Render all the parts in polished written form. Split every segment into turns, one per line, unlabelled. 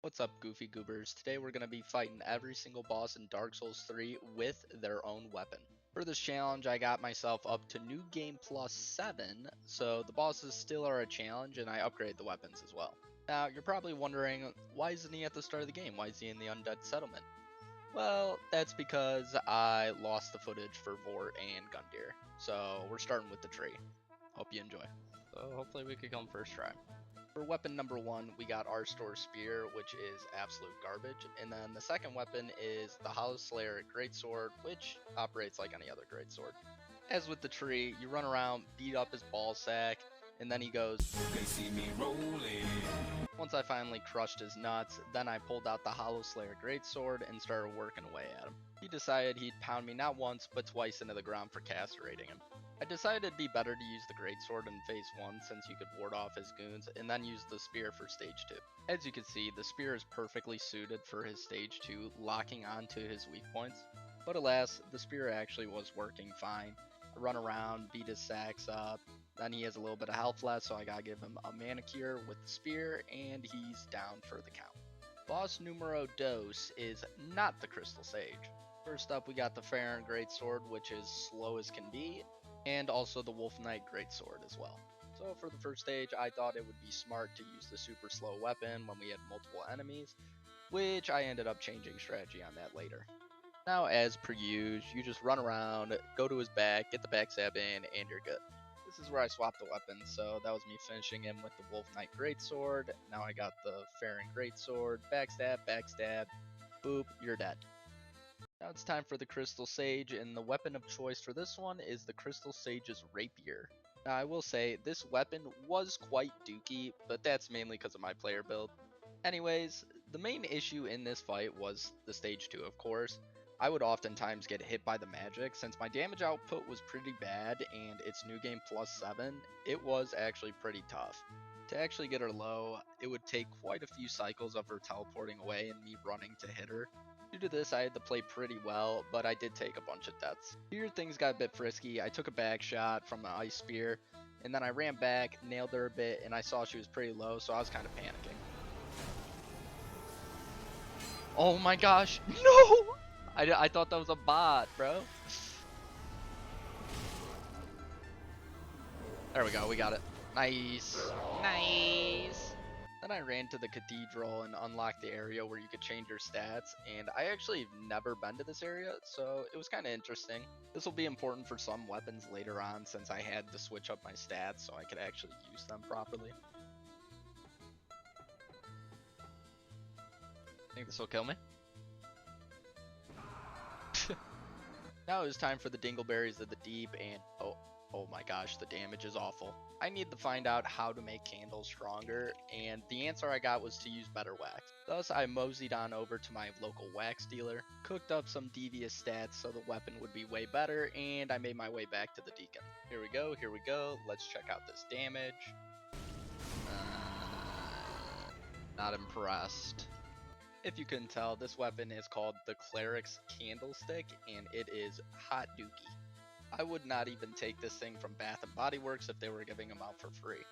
What's up, Goofy Goobers? Today we're going to be fighting every single boss in Dark Souls 3 with their own weapon. For this challenge, I got myself up to New Game Plus 7, so the bosses still are a challenge, and I upgrade the weapons as well. Now, you're probably wondering, why isn't he at the start of the game? Why is he in the Undead Settlement? Well, that's because I lost the footage for Vort and Gundyr, so we're starting with the tree. Hope you enjoy. So hopefully we could come first try. For weapon number 1, we got our store spear, which is absolute garbage, and then the second weapon is the Halflight greatsword, which operates like any other greatsword. As with the tree, you run around, beat up his ball sack, and then he goes, "They see me rolling." Once I finally crushed his nuts, then I pulled out the Halflight greatsword and started working away at him. He decided he'd pound me not once, but twice into the ground for castrating him. I decided it'd be better to use the greatsword in phase 1 since you could ward off his goons, and then use the spear for stage 2. As you can see, the spear is perfectly suited for his stage 2, locking onto his weak points. But alas, the spear actually was working fine. I run around, beat his sacks up, then he has a little bit of health left, so I gotta give him a manicure with the spear, and he's down for the count. Boss numero dos is not the Crystal Sage. First up, we got the Farron Greatsword, which is slow as can be, and also the Wolf Knight Greatsword as well. So for the first stage, I thought it would be smart to use the super slow weapon when we had multiple enemies, which I ended up changing strategy on that later. Now, as per usual, you just run around, go to his back, get the backstab in, and you're good. This is where I swapped the weapons, so that was me finishing him with the Wolf Knight Greatsword. Now I got the Farron Greatsword, backstab, boop, you're dead. Now it's time for the Crystal Sage, and the weapon of choice for this one is the Crystal Sage's Rapier. Now I will say, this weapon was quite dookie, but that's mainly because of my player build. Anyways, the main issue in this fight was the stage 2, of course. I would oftentimes get hit by the magic. Since my damage output was pretty bad and it's New Game Plus 7, it was actually pretty tough. To actually get her low, it would take quite a few cycles of her teleporting away and me running to hit her. Due to this, I had to play pretty well, but I did take a bunch of deaths. Here things got a bit frisky. I took a back shot from the ice spear, and then I ran back, nailed her a bit, and I saw she was pretty low, so I was kind of panicking. Oh my gosh, no! I thought that was a bot, bro. There we go, we got it. Nice. Nice. Then I ran to the cathedral and unlocked the area where you could change your stats, and I actually have never been to this area, so it was kind of interesting. This will be important for some weapons later on since I had to switch up my stats so I could actually use them properly. Think this will kill me? Now it's time for the Dingleberries of the Deep, and oh my gosh, the damage is awful. I need to find out how to make candles stronger, and the answer I got was to use better wax. Thus, I moseyed on over to my local wax dealer, cooked up some devious stats so the weapon would be way better, and I made my way back to the Deacon. Here we go, let's check out this damage. Not impressed. If you couldn't tell, this weapon is called the Cleric's Candlestick, and it is hot dookie. I would not even take this thing from Bath & Body Works if they were giving them out for free.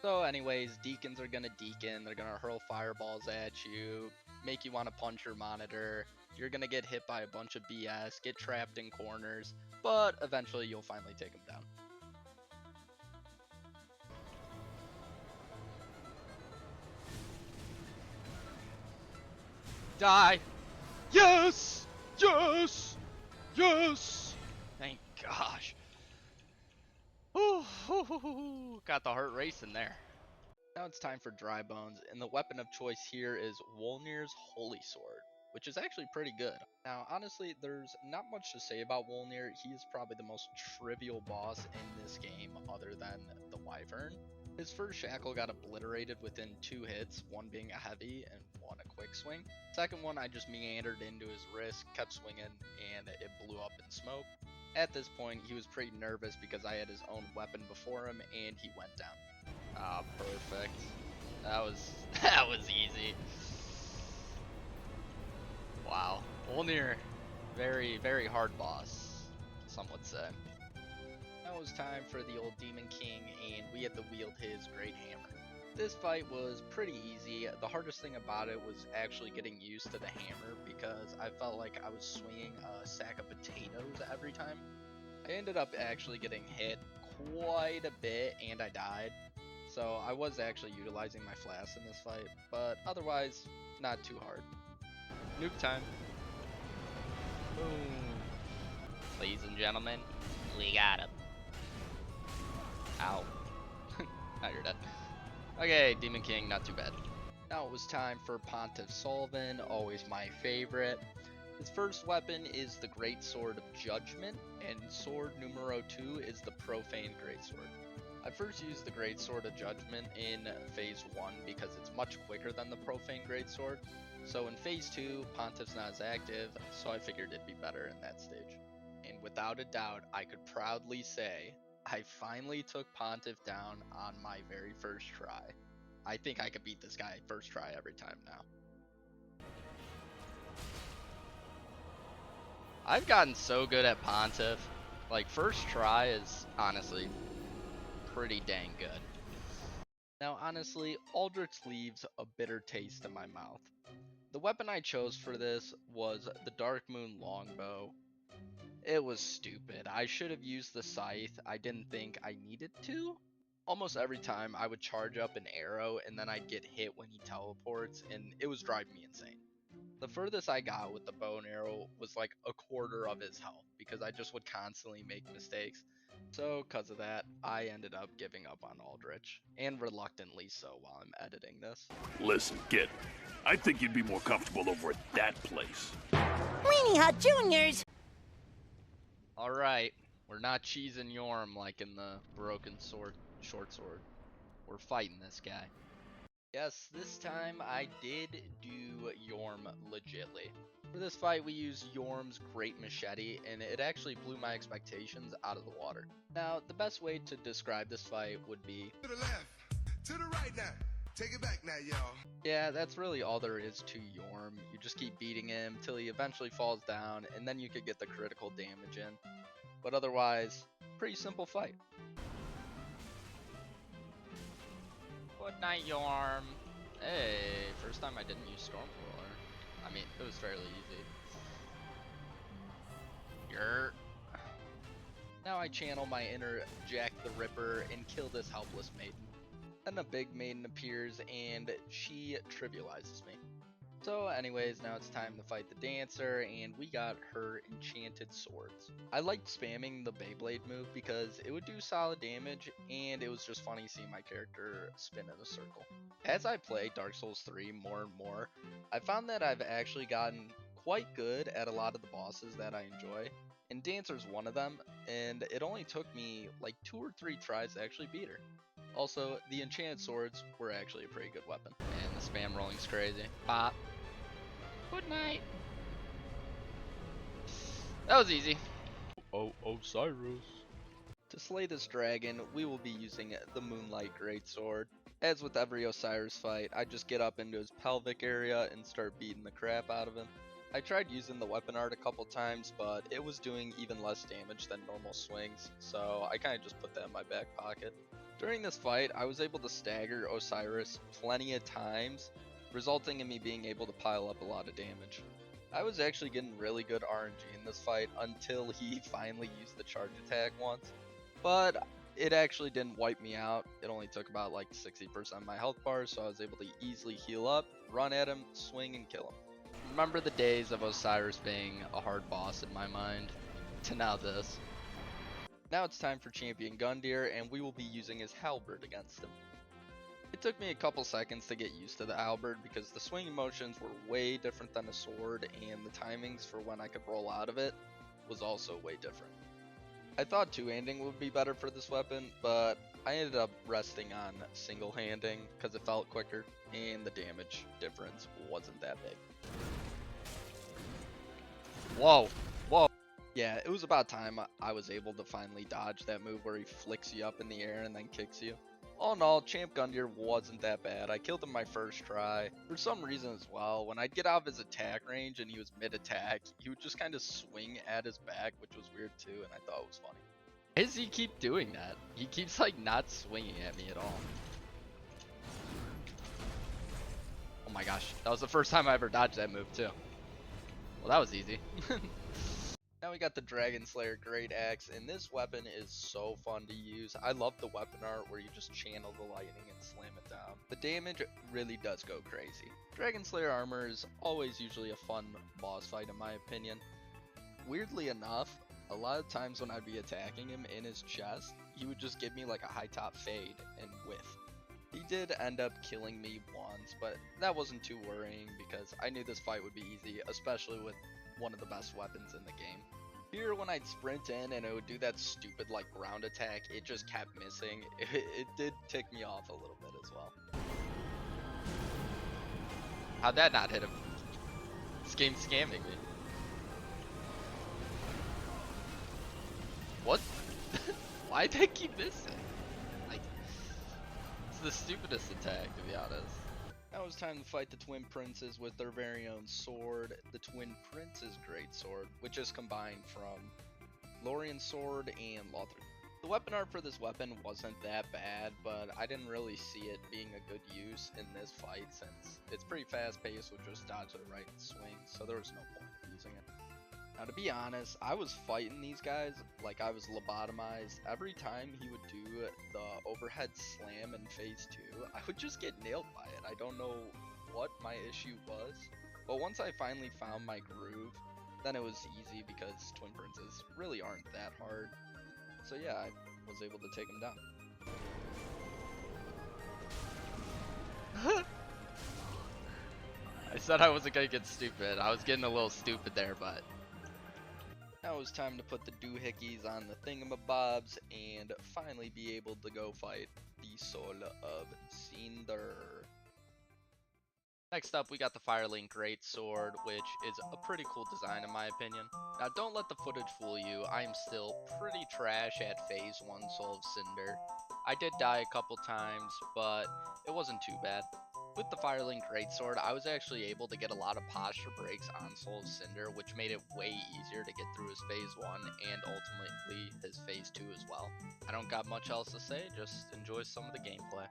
So anyways, deacons are gonna deacon, they're gonna hurl fireballs at you, make you want to punch your monitor, you're gonna get hit by a bunch of BS, get trapped in corners, but eventually you'll finally take them down. Die! Yes! Yes! Yes! Thank gosh. Ooh, got the heart racing there. Now it's time for dry bones, and the weapon of choice here is Wolnir's Holy Sword, which is actually pretty good. Now, honestly, there's not much to say about Wolnir. He is probably the most trivial boss in this game other than the Wyvern. His first shackle got obliterated within 2 hits, one being a heavy and one a quick swing. Second one, I just meandered into his wrist, kept swinging, and it blew up in smoke. At this point, he was pretty nervous because I had his own weapon before him, and he went down. Ah, perfect. That was easy. Wow. Wolnir, very hard boss, some would say. Now it was time for the old Demon King, and we had to wield his great hammer. This fight was pretty easy. The hardest thing about it was actually getting used to the hammer because I felt like I was swinging a sack of potatoes every time. I ended up actually getting hit quite a bit and I died. So I was actually utilizing my flask in this fight, but otherwise not too hard. Nuke time. Boom. Ladies and gentlemen, we got him. Ow. Now you're dead. Okay, Demon King, not too bad. Now it was time for Ponitff Sulyvan, always my favorite. His first weapon is the Great Sword of Judgment, and sword numero 2 is the Profane Greatsword. I first used the Great Sword of Judgment in Phase 1 because it's much quicker than the Profane Greatsword. So in Phase 2, Pontiff's not as active, so I figured it'd be better in that stage. And without a doubt, I could proudly say, I finally took Ponitff down on my very first try. I think I could beat this guy first try every time now. I've gotten so good at Ponitff. Like, first try is honestly pretty dang good. Now honestly, Aldrich leaves a bitter taste in my mouth. The weapon I chose for this was the Dark Moon Longbow. It was stupid. I should have used the scythe. I didn't think I needed to. Almost every time I would charge up an arrow and then I'd get hit when he teleports and it was driving me insane. The furthest I got with the bow and arrow was like a quarter of his health because I just would constantly make mistakes. So because of that, I ended up giving up on Aldrich, and reluctantly so while I'm editing this.
Listen, kid, I think you'd be more comfortable over at that place.
Weenie Hut Juniors!
Alright, we're not cheesing Yhorm like in the broken sword, short sword. We're fighting this guy. Yes, this time I did do Yhorm legitly. For this fight we used Yhorm's Great Machete, and it actually blew my expectations out of the water. Now, the best way to describe this fight would be...
To the left, to the right now. Take it back now, y'all.
Yeah, that's really all there is to Yhorm. You just keep beating him till he eventually falls down, and then you could get the critical damage in. But otherwise, pretty simple fight. Good night, Yhorm. Hey, first time I didn't use Stormcrawler. I mean, it was fairly easy. Yer. Now I channel my inner Jack the Ripper and kill this helpless maiden. Then a big maiden appears and she trivializes me. So anyways, now it's time to fight the dancer, and we got her enchanted swords. I liked spamming the Beyblade move because it would do solid damage, and it was just funny seeing my character spin in a circle. As I play Dark Souls 3 more and more, I found that I've actually gotten quite good at a lot of the bosses that I enjoy, and Dancer's one of them, and it only took me like 2 or 3 tries to actually beat her. Also, the enchanted swords were actually a pretty good weapon. And the spam rolling's crazy. Pop. Good night. That was easy. Oh, Oceiros. To slay this dragon, we will be using the Moonlight Greatsword. As with every Oceiros fight, I just get up into his pelvic area and start beating the crap out of him. I tried using the weapon art a couple times, but it was doing even less damage than normal swings, so I kind of just put that in my back pocket. During this fight, I was able to stagger Oceiros plenty of times, resulting in me being able to pile up a lot of damage. I was actually getting really good RNG in this fight until he finally used the charge attack once, but it actually didn't wipe me out. It only took about like 60% of my health bars, so I was able to easily heal up, run at him, swing, and kill him. Remember the days of Oceiros being a hard boss in my mind, to now this. Now it's time for Champion Gundyr, and we will be using his halberd against him. It took me a couple seconds to get used to the halberd because the swinging motions were way different than a sword, and the timings for when I could roll out of it was also way different. I thought two-handing would be better for this weapon, but I ended up resting on single-handing because it felt quicker, and the damage difference wasn't that big. Whoa, whoa. Yeah, it was about time I was able to finally dodge that move where he flicks you up in the air and then kicks you. All in all, Champ Gundyr wasn't that bad. I killed him my first try. For some reason as well, when I'd get out of his attack range and he was mid-attack, he would just kind of swing at his back, which was weird too, and I thought it was funny. Why does he keep doing that? He keeps like not swinging at me at all. Oh my gosh, that was the first time I ever dodged that move too. Well, that was easy. Now we got the Dragonslayer Great Axe, and this weapon is so fun to use. I love the weapon art where you just channel the lightning and slam it down. The damage really does go crazy. Dragonslayer Armour is always usually a fun boss fight in my opinion. Weirdly enough, a lot of times when I'd be attacking him in his chest, he would just give me like a high top fade and whiff. He did end up killing me once, but that wasn't too worrying because I knew this fight would be easy, especially with one of the best weapons in the game. Here, when I'd sprint in and it would do that stupid like ground attack, it just kept missing. It did tick me off a little bit as well. How'd that not hit him? This game's scamming me. What? Why'd they keep missing? Like, it's the stupidest attack, to be honest. Now it's time to fight the Twin Princes with their very own sword, the Twin Prince's Great Sword, which is combined from Lorien's Sword and Lothar. The weapon art for this weapon wasn't that bad, but I didn't really see it being a good use in this fight since it's pretty fast paced with just dodge to the right and swing, so there was no point in using it. Now to be honest, I was fighting these guys like I was lobotomized. Every time he would do the overhead slam in phase 2, I would just get nailed by it. I don't know what my issue was, but once I finally found my groove, then it was easy because Twin Princes really aren't that hard. So yeah, I was able to take him down. I said I wasn't gonna get stupid. I was getting a little stupid there, but now it's time to put the doohickeys on the thingamabobs and finally be able to go fight the soul of Cinder. Next up, we got the Firelink Great Sword, which is a pretty cool design in my opinion. Now, don't let the footage fool you. I'm still pretty trash at phase 1 Soul of Cinder. I did die a couple times, but it wasn't too bad. With the Firelink Greatsword, I was actually able to get a lot of posture breaks on Soul of Cinder, which made it way easier to get through his phase 1 and ultimately his phase 2 as well. I don't got much else to say, just enjoy some of the gameplay.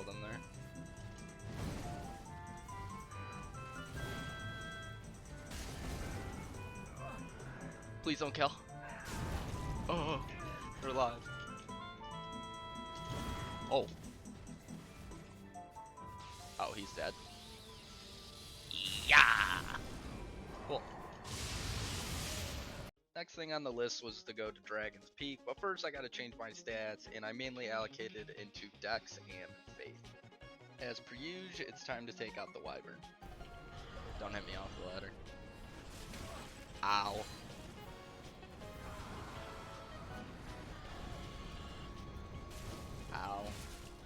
Them there. Please don't kill. Oh, they're alive. Oh. Oh, he's dead. Yeah. Cool. Next thing on the list was to go to Dragon's Peak, but first I gotta change my stats, and I mainly allocated into Dex and Faith. As per usual, it's time to take out the Wyvern. Don't hit me off the ladder. Ow. Ow.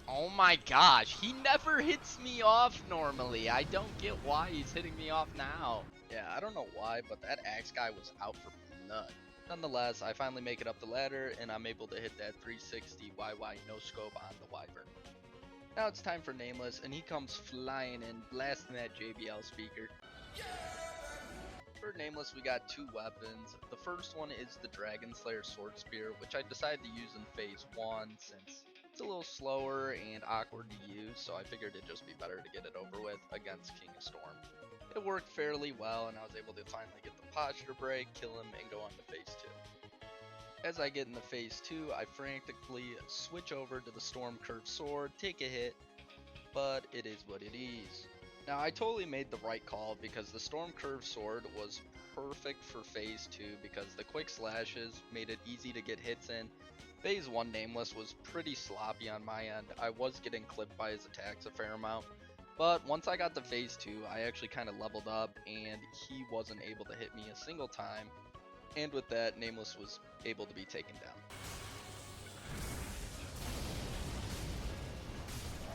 Oh my gosh, he never hits me off normally. I don't get why he's hitting me off now. Yeah, I don't know why, but that axe guy was out for blood. Nonetheless, I finally make it up the ladder, and I'm able to hit that 360 YY no scope on the Wyvern. Now it's time for Nameless, and he comes flying in, blasting that JBL speaker. For Nameless, we got two weapons. The first one is the Dragonslayer Sword Spear, which I decided to use in phase 1 since it's a little slower and awkward to use, so I figured it'd just be better to get it over with against King of Storm. It worked fairly well, and I was able to finally get the posture break, kill him, and go on to phase 2. As I get into phase 2, I frantically switch over to the Storm Curved Sword, take a hit, but it is what it is. Now I totally made the right call because the Storm Curved Sword was perfect for phase 2 because the quick slashes made it easy to get hits in. Phase 1 Nameless was pretty sloppy on my end. I was getting clipped by his attacks a fair amount, but once I got to phase 2, I actually kind of leveled up and he wasn't able to hit me a single time. And with that, Nameless was able to be taken down.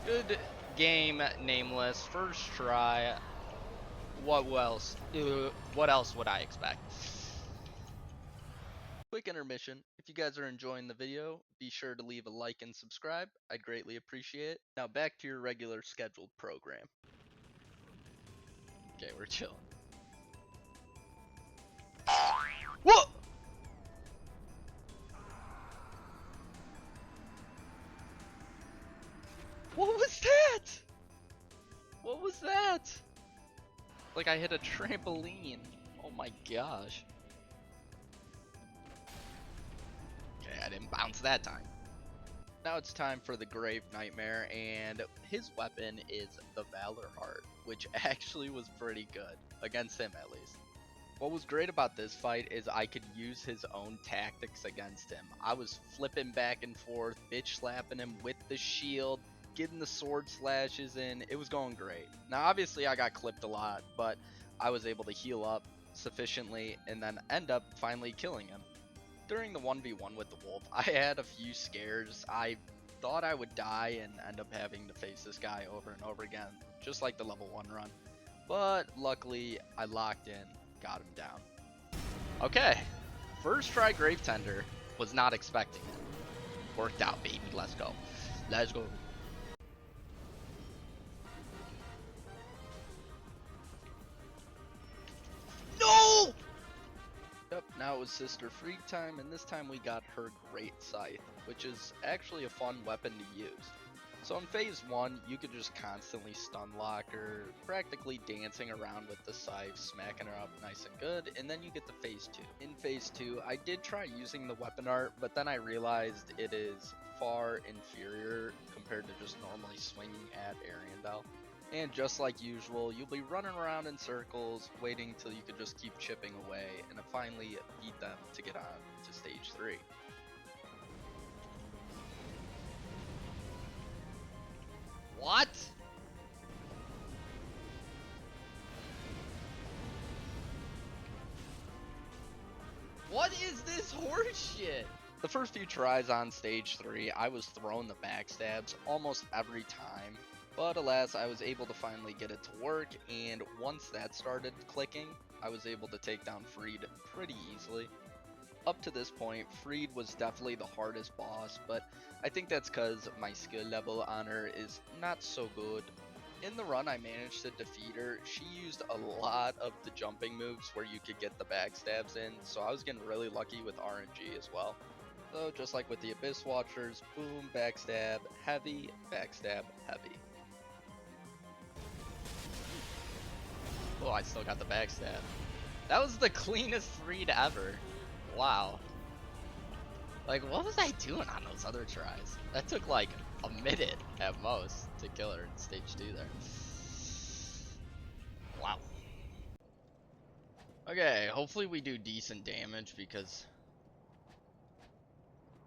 Good game, Nameless. First try. What else? What else would I expect? Quick quick intermission. If you guys are enjoying the video, be sure to leave a like and subscribe. I'd greatly appreciate it. Now back to your regular scheduled program. Okay, we're chilling. Whoa! What was that? What was that? Like I hit a trampoline. Oh my gosh. Okay, I didn't bounce that time. Now it's time for the Grave Nightmare, and his weapon is the Valor Heart, which actually was pretty good, against him at least. What was great about this fight is I could use his own tactics against him. I was flipping back and forth, bitch slapping him with the shield, getting the sword slashes in. It was going great. Now obviously I got clipped a lot, but I was able to heal up sufficiently and then end up finally killing him. During the 1v1 with the wolf, I had a few scares. I thought I would die and end up having to face this guy over and over again, just like the level 1 run. But luckily, I locked in, got him down. Okay, first try Gravetender, was not expecting it. Worked out, baby, let's go. Let's go. No! Yep, now it was Sister Friede time, and this time we got her Great Scythe, which is actually a fun weapon to use. So in phase 1, you could just constantly stun lock her, practically dancing around with the scythe, smacking her up nice and good, and then you get to phase 2. In phase 2, I did try using the weapon art, but then I realized it is far inferior compared to just normally swinging at Ariandel. And just like usual, you'll be running around in circles, waiting till you could just keep chipping away, and finally beat them to get on to stage 3. What? What is this horse shit? The first few tries on stage 3, I was throwing the backstabs almost every time. But alas, I was able to finally get it to work, and once that started clicking, I was able to take down Friede pretty easily. Up to this point, Friede was definitely the hardest boss, but I think that's because my skill level on her is not so good. In the run I managed to defeat her. She used a lot of the jumping moves where you could get the backstabs in, so I was getting really lucky with RNG as well. So just like with the Abyss Watchers, boom, backstab, heavy, backstab, heavy. Oh, I still got the backstab. That was the cleanest Friede ever. Wow. Like, what was I doing on those other tries? That took like a minute at most to kill her in stage 2 there. Wow. Okay, hopefully we do decent damage because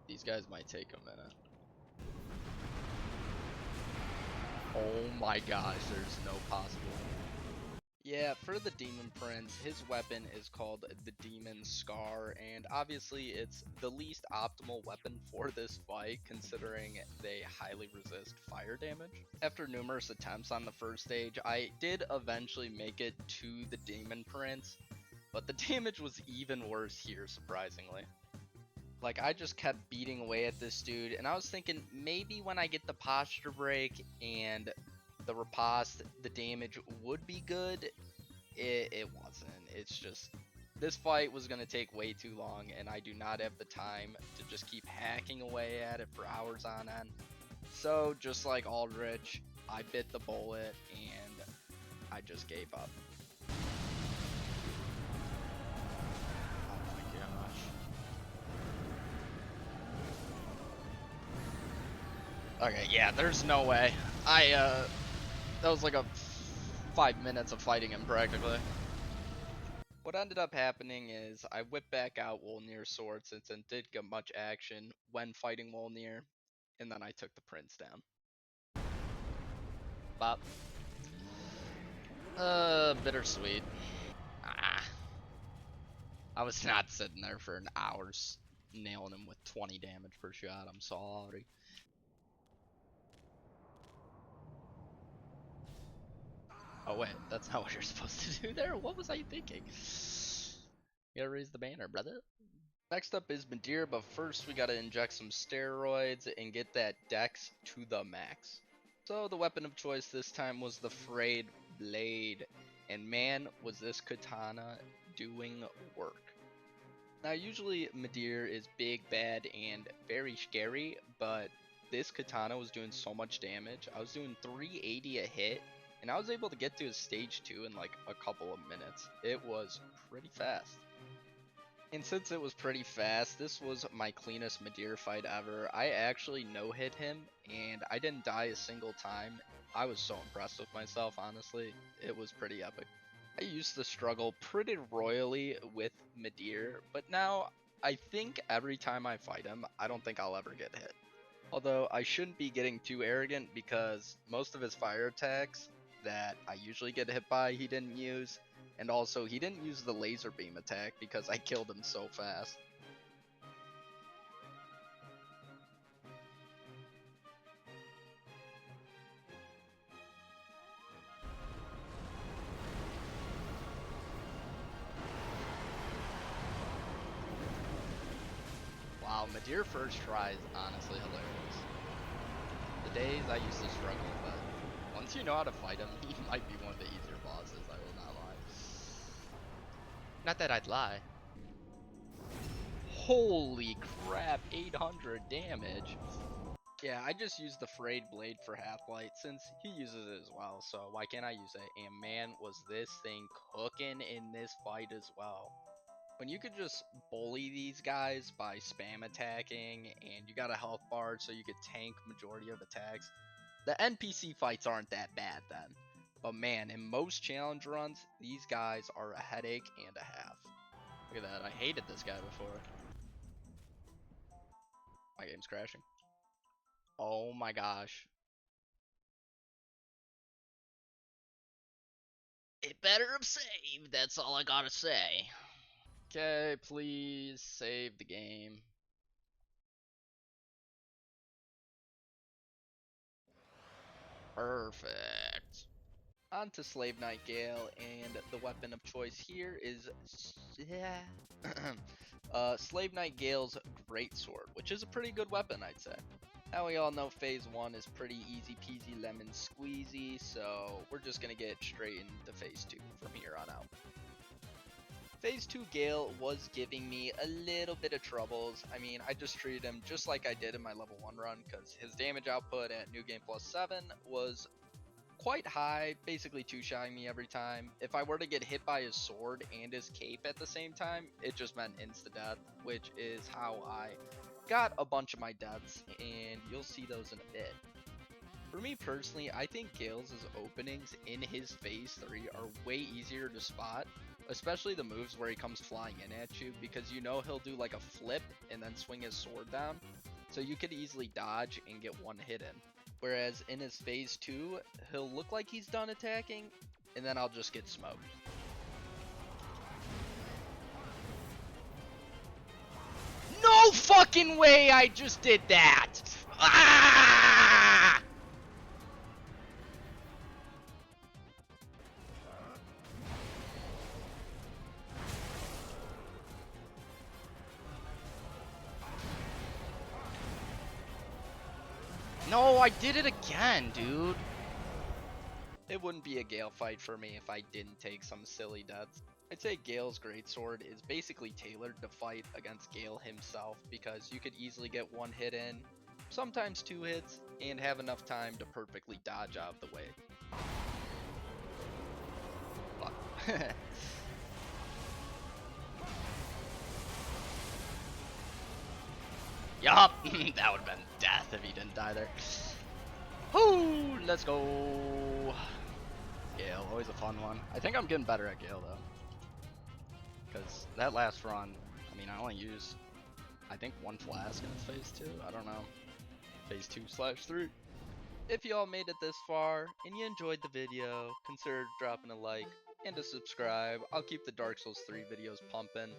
these guys might take a minute. Oh my gosh, there's no possible. Yeah, for the Demon Prince, his weapon is called the Demon Scar, and obviously it's the least optimal weapon for this fight considering they highly resist fire damage. After numerous attempts on the first stage, I did eventually make it to the Demon Prince, but the damage was even worse here, surprisingly. Like, I just kept beating away at this dude, and I was thinking maybe when I get the posture break and the riposte, the damage would be good. It wasn't. It's just, this fight was going to take way too long, and I do not have the time to just keep hacking away at it for hours on end. So, just like Aldrich, I bit the bullet, and I just gave up. Oh my gosh. Okay, yeah, there's no way. That was like a 5 minutes of fighting him practically. What ended up happening is I whipped back out Wolnir's sword since it did get much action when fighting Wolnir, and then I took the prince down. Bop. Bittersweet. I was not sitting there for an hour nailing him with 20 damage per shot, I'm sorry. Oh wait, that's not what you're supposed to do there? What was I thinking? You gotta raise the banner, brother. Next up is Midir, but first we gotta inject some steroids and get that dex to the max. So the weapon of choice this time was the Friede blade, and man was this katana doing work. Now usually Midir is big, bad, and very scary, but this katana was doing so much damage. I was doing 380 a hit, and I was able to get to his stage 2 in like a couple of minutes. It was pretty fast. And since it was pretty fast, this was my cleanest Midir fight ever. I actually no-hit him, and I didn't die a single time. I was so impressed with myself, honestly. It was pretty epic. I used to struggle pretty royally with Midir, but now I think every time I fight him, I don't think I'll ever get hit. Although I shouldn't be getting too arrogant because most of his fire attacks that I usually get hit by, he didn't use. And also, he didn't use the laser beam attack because I killed him so fast. Wow, Midir first try is honestly hilarious. The days I used to struggle, but once you know how to fight him, he might be one of the easier bosses, I will not lie. Not that I'd lie. Holy crap, 800 damage. Yeah, I just used the Friede blade for Halflight since he uses it as well, so why can't I use it? And man, was this thing cooking in this fight as well. When you could just bully these guys by spam attacking, and you got a health bar so you could tank majority of attacks, the NPC fights aren't that bad then. But man, in most challenge runs, these guys are a headache and a half. Look at that, I hated this guy before. My game's crashing. Oh my gosh. It better have saved, that's all I gotta say. Okay, please save the game. Perfect. On to Slave Knight Gael, and the weapon of choice here is Slave Knight Gael's Greatsword, which is a pretty good weapon, I'd say. Now we all know phase 1 is pretty easy peasy lemon squeezy, so we're just gonna get straight into phase 2 from here on out. Phase 2 Gael was giving me a little bit of troubles. I mean, I just treated him just like I did in my level 1 run, because his damage output at New Game Plus 7 was quite high, basically two-shying me every time. If I were to get hit by his sword and his cape at the same time, it just meant insta-death, which is how I got a bunch of my deaths, and you'll see those in a bit. For me personally, I think Gael's openings in his phase 3 are way easier to spot, especially the moves where he comes flying in at you, because you know he'll do like a flip and then swing his sword down, so you could easily dodge and get one hit in. Whereas in his phase 2, he'll look like he's done attacking, and then I'll just get smoked. No fucking way I just did that! Ah! No, I did it again, dude. It wouldn't be a Gael fight for me if I didn't take some silly deaths. I'd say Gael's Greatsword is basically tailored to fight against Gael himself, because you could easily get one hit in, sometimes 2 hits, and have enough time to perfectly dodge out of the way. Fuck. Yup, that would have been death if he didn't die there. Whoo, let's go. Gael, always a fun one. I think I'm getting better at Gael though, because that last run, I mean, I only used, I think, 1 flask in phase 2. I don't know. Phase 2/3. If y'all made it this far and you enjoyed the video, consider dropping a like and a subscribe. I'll keep the Dark Souls 3 videos pumping,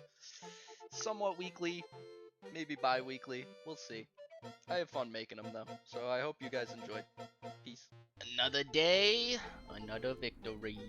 somewhat weekly, maybe bi-weekly, we'll see. I have fun making them though, so I hope you guys enjoyed. Peace. Another day, another victory.